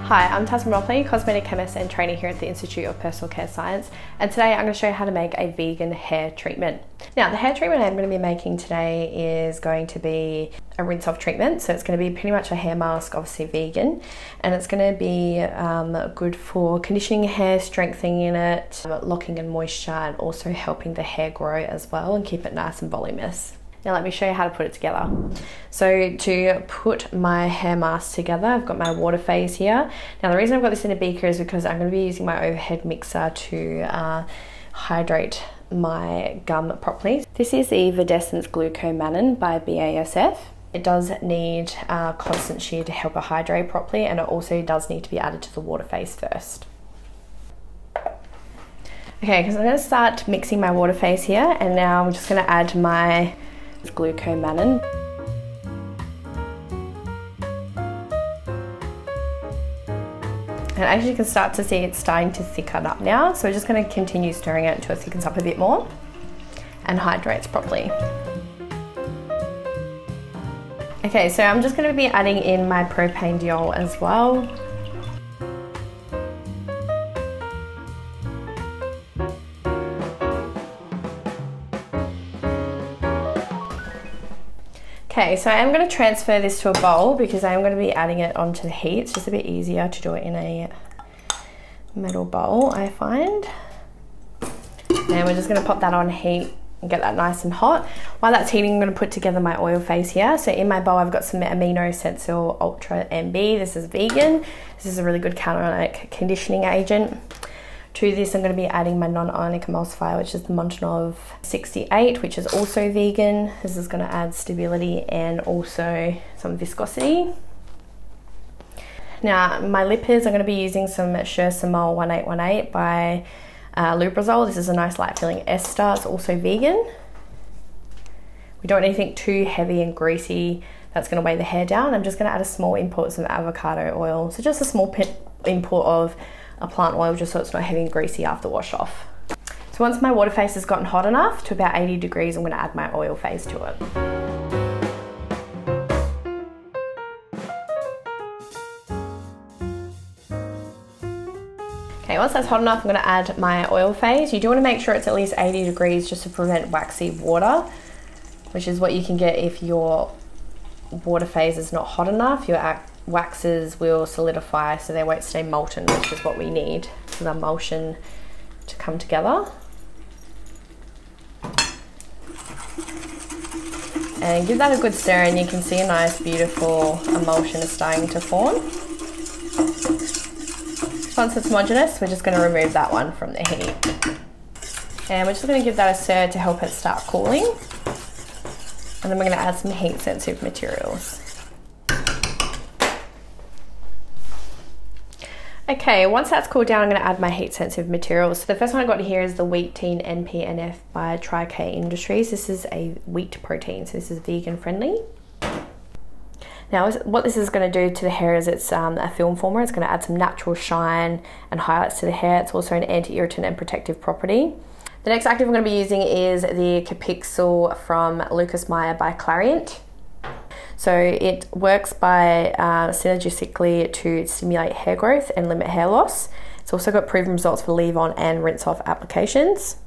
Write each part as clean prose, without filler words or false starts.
Hi, I'm Tasman, Cosmetic Chemist and trainer here at the Institute of Personal Care Science, and today I'm going to show you how to make a vegan hair treatment. Now, the hair treatment I'm going to be making today is going to be a rinse-off treatment, so it's going to be pretty much a hair mask, obviously vegan, and it's going to be good for conditioning hair, strengthening it, locking in moisture, and also helping the hair grow as well and keep it nice and voluminous. Now let me show you how to put it together. So to put my hair mask together, I've got my water phase here. Now the reason I've got this in a beaker is because I'm going to be using my overhead mixer to hydrate my gum properly. This is the Iridescence Glucomannan by BASF. It does need constant shear to help it hydrate properly, and it also does need to be added to the water phase first. Okay, because I'm going to start mixing my water phase here, and now I'm just going to add my Glucomannan. And as you can start to see, it's starting to thicken up now, so we're just going to continue stirring it until it thickens up a bit more and hydrates properly. Okay, so I'm just going to be adding in my propane diol as well. Okay, so I'm going to transfer this to a bowl because I'm going to be adding it onto the heat. It's just a bit easier to do it in a metal bowl, I find. And we're just going to pop that on heat and get that nice and hot. While that's heating, I'm going to put together my oil phase here. So in my bowl, I've got some Amino Sensil Ultra MB. This is vegan. This is a really good counter conditioning agent. To this, I'm going to be adding my non-ionic emulsifier, which is the Montanov 68, which is also vegan. This is going to add stability and also some viscosity. Now, my lipids, I'm going to be using some Shersamol 1818 by Lubrizol. This is a nice light filling ester. It's also vegan. We don't want anything too heavy and greasy that's going to weigh the hair down. I'm just going to add a small import of some avocado oil. So just a small import of a plant oil, just so it's not heavy and greasy after wash off. So once my water phase has gotten hot enough to about 80 degrees, I'm going to add my oil phase to it. Okay, once that's hot enough, I'm going to add my oil phase. You do want to make sure it's at least 80 degrees just to prevent waxy water, which is what you can get if your water phase is not hot enough. Your waxes will solidify, so they won't stay molten, which is what we need for the emulsion to come together. And give that a good stir, and you can see a nice beautiful emulsion is starting to form. Once it's homogeneous, we're just going to remove that one from the heat, and we're just going to give that a stir to help it start cooling, and then we're going to add some heat sensitive materials. Okay, once that's cooled down, I'm going to add my heat sensitive materials. So the first one I got here is the Wheat Teen NPNF by Tri-K Industries. This is a wheat protein, so this is vegan friendly. Now what this is going to do to the hair is it's a film former. It's going to add some natural shine and highlights to the hair. It's also an anti-irritant and protective property. The next active I'm going to be using is the Capixul from Lucas Meyer by Clariant. So it works by synergistically to stimulate hair growth and limit hair loss. It's also got proven results for leave-on and rinse-off applications.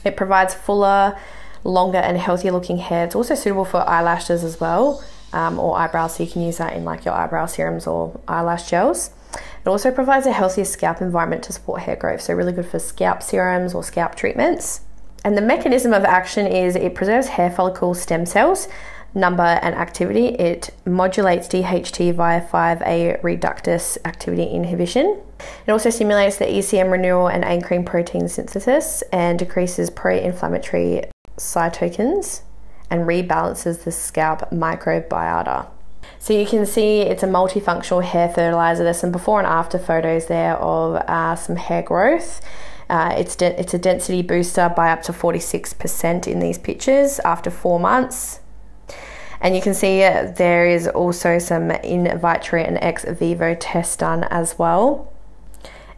It provides fuller, longer and healthier looking hair. It's also suitable for eyelashes as well, or eyebrows, so you can use that in like your eyebrow serums or eyelash gels. It also provides a healthier scalp environment to support hair growth, so really good for scalp serums or scalp treatments. And the mechanism of action is it preserves hair follicle stem cells, number and activity. It modulates DHT via 5A reductase activity inhibition. It also stimulates the ECM renewal and anchoring protein synthesis and decreases pro-inflammatory cytokines and rebalances the scalp microbiota. So you can see it's a multifunctional hair fertilizer. There's some before and after photos there of some hair growth. It's a density booster by up to 46% in these pictures after 4 months. And you can see there is also some in vitro and ex vivo tests done as well,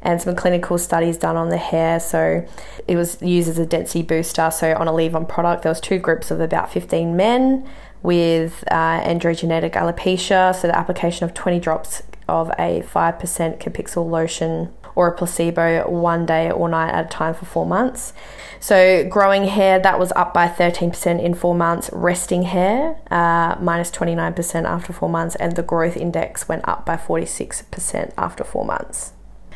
and some clinical studies done on the hair. So it was used as a density booster. So on a leave-on product, there was 2 groups of about 15 men with androgenetic alopecia. So the application of 20 drops of a 5% Capixyl lotion or a placebo 1 day or night at a time for 4 months. So growing hair, that was up by 13% in 4 months. Resting hair, minus 29% after 4 months. And the growth index went up by 46% after 4 months.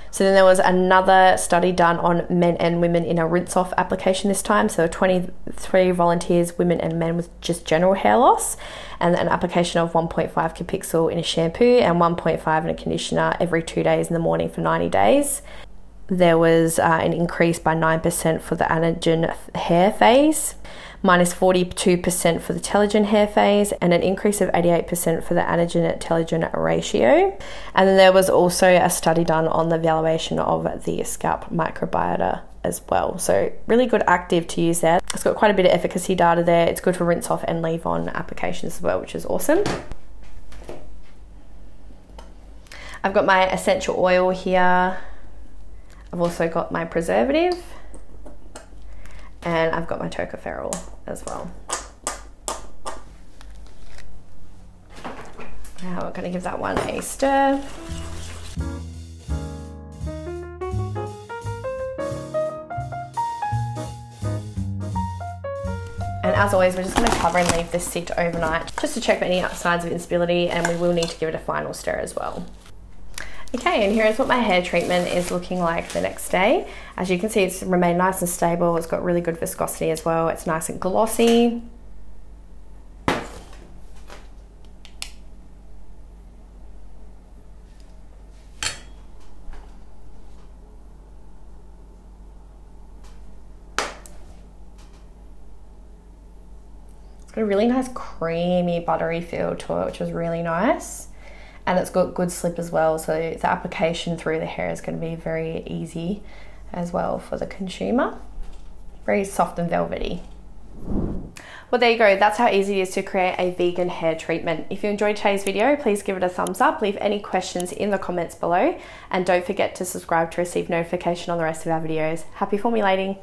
So then there was another study done on men and women in a rinse-off application this time. So 23 volunteers, women and men with just general hair loss, and an application of 1.5 Capixyl in a shampoo and 1.5 in a conditioner every 2 days in the morning for 90 days. There was an increase by 9% for the anagen hair phase, minus 42% for the telogen hair phase, and an increase of 88% for the anagen-telogen ratio. And then there was also a study done on the evaluation of the scalp microbiota as well. So really good active to use there. It's got quite a bit of efficacy data there. It's good for rinse off and leave on applications as well, which is awesome. I've got my essential oil here. I've also got my preservative, and I've got my tocopherol as well. Now we're going to give that one a stir. And as always, we're just going to cover and leave this sit overnight just to check for any signs of instability, and we will need to give it a final stir as well. Okay, and here is what my hair treatment is looking like the next day. As you can see, it's remained nice and stable. It's got really good viscosity as well. It's nice and glossy. It's got a really nice creamy buttery feel to it, which is really nice. And it's got good slip as well, so the application through the hair is going to be very easy as well for the consumer. Very soft and velvety. Well, there you go. That's how easy it is to create a vegan hair treatment. If you enjoyed today's video, please give it a thumbs up. Leave any questions in the comments below. And don't forget to subscribe to receive notification on the rest of our videos. Happy formulating!